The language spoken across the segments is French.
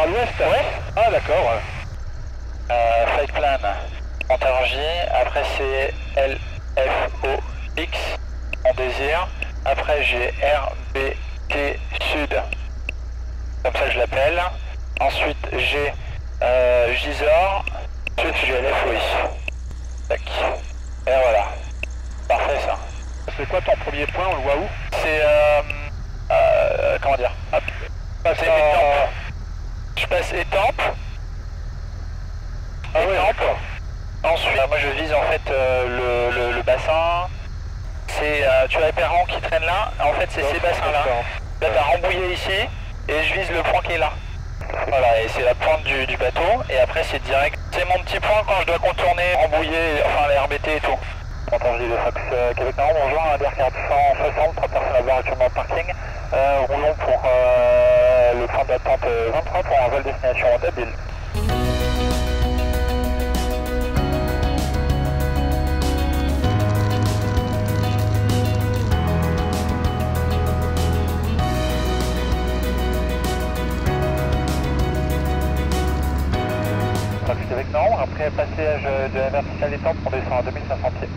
par l'ouest. Ouais. Ah d'accord. Flight plan, monteur J, après c'est LFOX, on désire, après j'ai RBT Sud, comme ça je l'appelle, ensuite j'ai Gisors, ensuite j'ai LFOI. Tac. Et voilà, parfait ça. C'est quoi ton premier point, on le voit où? C'est comment dire, hop, c'est Étampes. Je passe Étampes. Ah ouais, d'accord. Ensuite, moi je vise en fait le bassin. C'est, tu as les perrons qui traînent là. En fait, c'est ces bassins-là. Là, tu as Rambouillet ici et je vise le point qui est là. Voilà, et c'est la pointe du bateau. Et après, c'est direct. C'est mon petit point quand je dois contourner Rambouillet, enfin la RBT et tout. Entends, je dis le Fox Québec Nord, bonjour, un DR 460, 3 personnes à bord actuellement au parking. Roulons pour le point d'attente 23 pour un vol destination Deauville. Québec Nord, après passage de la verticale des Tempes, on descend à 2500 pieds.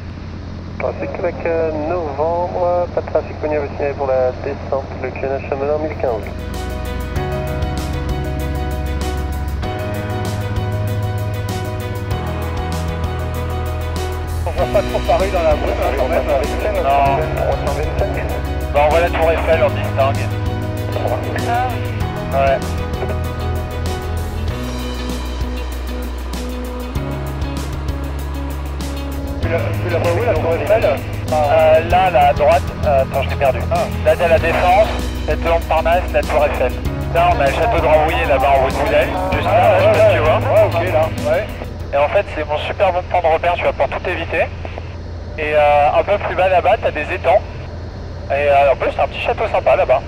Trafic Québec novembre, pas de trafic venu à signaler pour la descente, le QNH Chemin 1015. On voit pas trop Paris dans la brume, quand même. Non. Bah, on voit la tour Eiffel, on distingue. Ouais. Tu la vois où la tour Eiffel? Là, à droite, attends, je l'ai perdu. Là, t'as la Défense, la tour Montparnasse, la tour Eiffel. Là, on a le château de Rambouillet là-bas en haut de Boulet. Juste là, je sais pas si tu vois. Ouais, ok, là. Ouais. Et en fait, c'est mon super bon point de repère, tu vas pouvoir tout éviter. Et un peu plus bas là-bas, t'as des étangs. Et en plus, c'est un petit château sympa là-bas.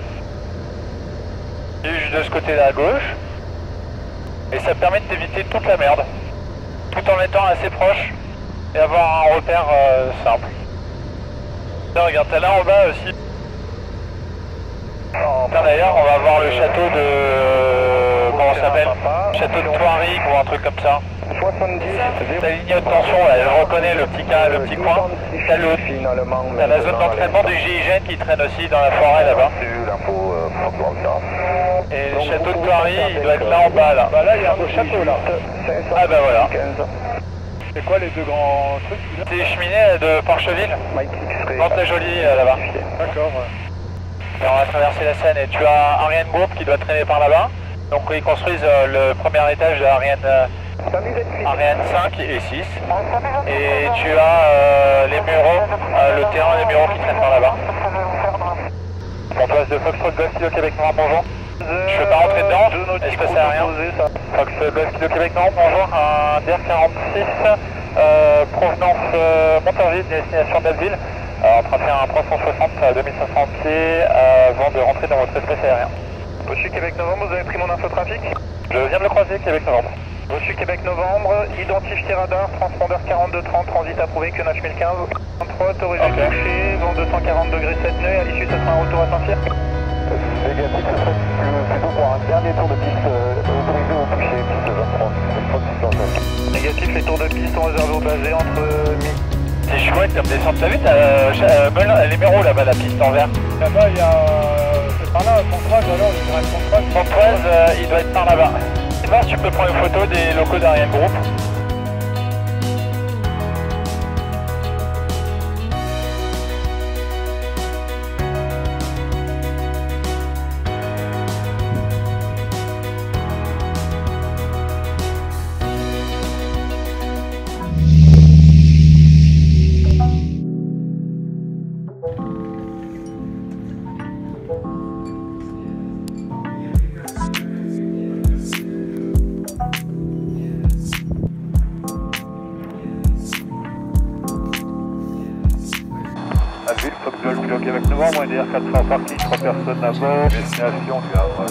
Juste de ce côté-là à gauche. Et ça permet de t'éviter toute la merde. Tout en étant assez proche. Et avoir un repère simple. Là, regarde, t'as là en bas aussi. D'ailleurs, on va voir le château de... comment ça s'appelle? Château de Thoiry ou un truc comme ça. 70. La ligne de tension, là, je reconnais le petit coin. T'as la zone d'entraînement du GIGN qui traîne aussi dans la forêt là-bas. Et le château de Thoiry, il doit être là en bas là. Bah là, il y a un beau château là. Ah bah voilà. C'est quoi les deux grands trucs? C'est les cheminées de Porcheville. Mantes-la-Jolie là-bas. D'accord. Et on va traverser la Seine et tu as Ariane Group qui doit traîner par là-bas. Donc ils construisent le premier étage de Ariane 5 et 6. Et tu as les Mureaux, le terrain des Mureaux qui traînent par là-bas. On passe de Foxtrot Golf Kilo Québec Nord, bonjour. Je peux pas rentrer dedans, est-ce que ça a rien? Fox Golf Kilo Québec Nord, bonjour, un DR46, provenance Montargis, destination Belleville. En train de faire un 360 à 2500 pieds avant de rentrer dans votre espace aérien. Reçu Québec novembre, vous avez pris mon infotrafic? Je viens de le croiser, Québec Novembre. Reçu Québec novembre, identifié radar, transpondeur 4230, transit approuvé, QNH 1015. 23, autorisé touché, vent 240 degrés 7 nœuds, à l'issue ça sera un retour à Saint-Cyr. Négatif, ce serait plutôt pour un dernier tour de piste autorisé au toucher, piste 23. Négatif, les tours de piste sont réservés au basé entre midi. C'est chouette comme descente, t'as vu, t'as les Mureaux là-bas, la piste en vert. Là-bas, il y a... c'est par là, Pontoise alors, il dirait Pontoise. Pontoise, il doit être par là-bas. Tu vas voir si tu peux prendre une photo des locaux d'Ariane Group. Ville, Fox Golf Kilo Québec novembre, un DR 400 parking, 3 personnes à bord, destination du Havre.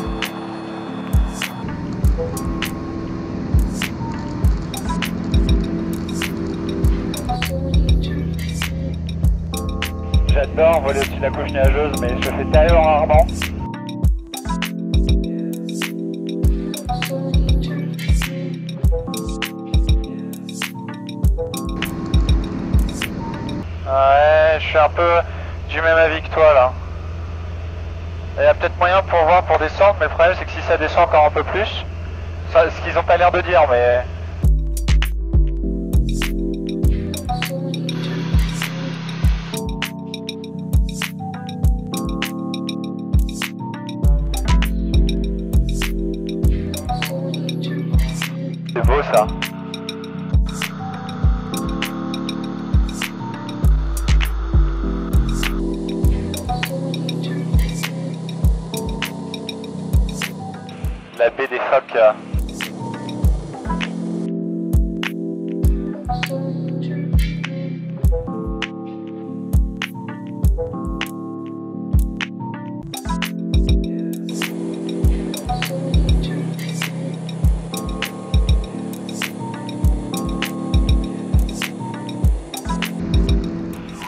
J'adore voler au-dessus de la couche nuageuse, mais je le fais tellement rarement. suis un peu du même avis que toi là. Il y a peut-être moyen pour voir pour descendre, mais le problème c'est que si ça descend encore un peu plus, ça, ce qu'ils n'ont pas l'air de dire, mais... C'est beau ça. La baie des phoques.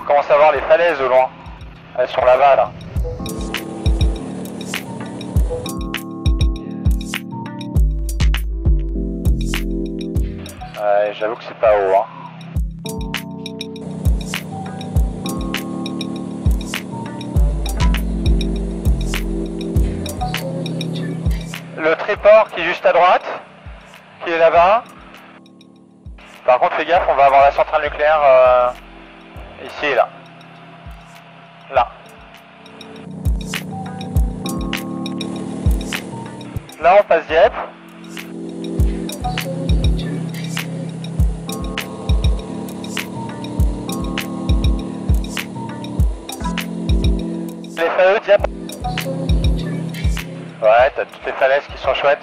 On commence à voir les falaises au loin. Elles sont là-bas là. Ouais, j'avoue que c'est pas haut, hein. Le tréport qui est juste à droite, qui est là-bas. Par contre, fais gaffe, on va avoir la centrale nucléaire ici et là. Là. Là, on passe Dieppe. Les FAE, Dieppe. Ouais, t'as toutes les falaises qui sont chouettes.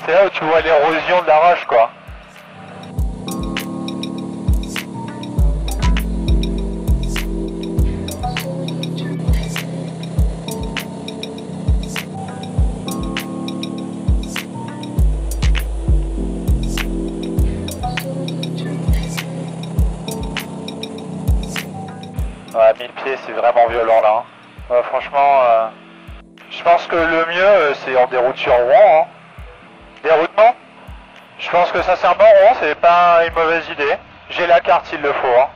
C'est là où tu vois l'érosion de la roche, quoi. Ouais, 1000 pieds, c'est vraiment violent là. Hein. Ouais, franchement, je pense que le mieux, c'est en déroute sur Rouen. Hein. Déroutement. Je pense que sincèrement, Rouen, c'est pas une mauvaise idée. J'ai la carte s'il le faut. Hein.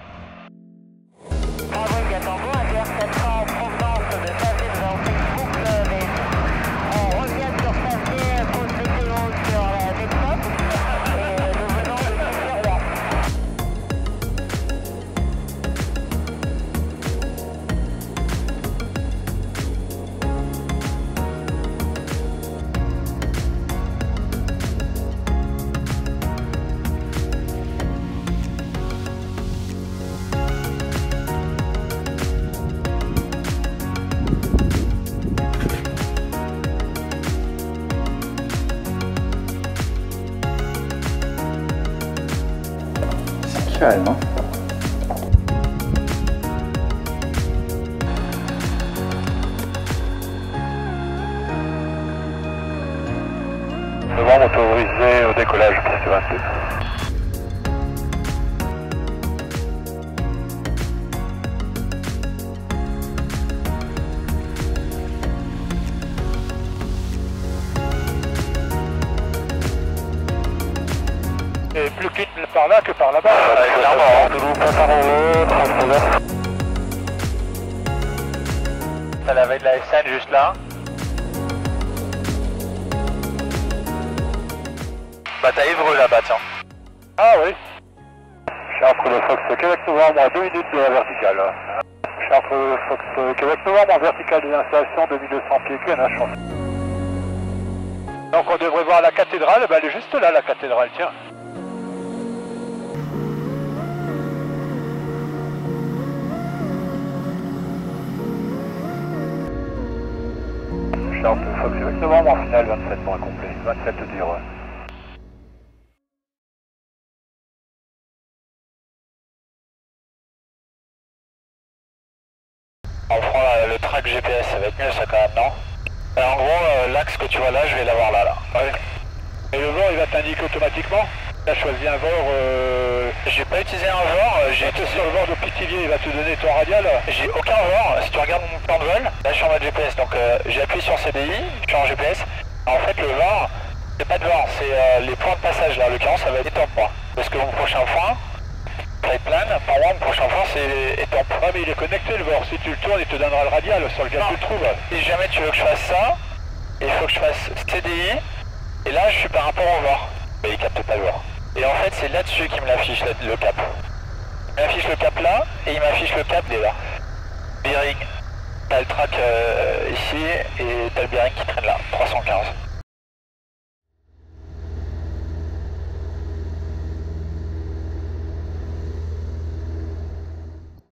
Calme, hein. Novembre autorisé au décollage, piste 22. Et plus quitte par là que par là-bas. Ça l'avait de la SN juste là. Bah t'as Évreux là-bas, tiens. Ah oui. Chartres le Fox Québec Novembre à 2 minutes de la verticale. Chartres Fox Québec Novembre en verticale de l'installation 2200 pieds QNH. Donc on devrait voir la cathédrale, bah elle est juste là la cathédrale, tiens. Chartres Fox Québec Novembre en finale 27 points complet, 27 dure. On prend le track GPS, ça va être mieux ça quand même, non? En gros, l'axe que tu vois là, je vais l'avoir là. Ouais. Et le VOR il va t'indiquer automatiquement. Tu as choisi un VOR. J'ai pas utilisé un VOR, j'ai été sur le VOR de Pithiviers, il va te donner ton radial. J'ai aucun VOR, si tu regardes mon plan de vol, là je suis en mode GPS, donc j'ai appuyé sur CDI, je suis en GPS. En fait le VOR, C'est pas de vent, c'est les points de passage là. En l'occurrence, ça va être étampe. Parce que mon prochain point, plane, par moi, mon prochain point, c'est étampe. Ouais, mais il est connecté le VOR. Si tu le tournes, il te donnera le radial sur lequel tu le trouves. Si jamais tu veux que je fasse ça, il faut que je fasse CDI. Et là, je suis par rapport au VOR. Mais il capte pas le VOR. Et en fait, c'est là-dessus qu'il me l'affiche, le cap. Il m'affiche le cap là, et il m'affiche le cap déjà. Bearing, t'as le track ici, et t'as le bearing qui traîne là, 315.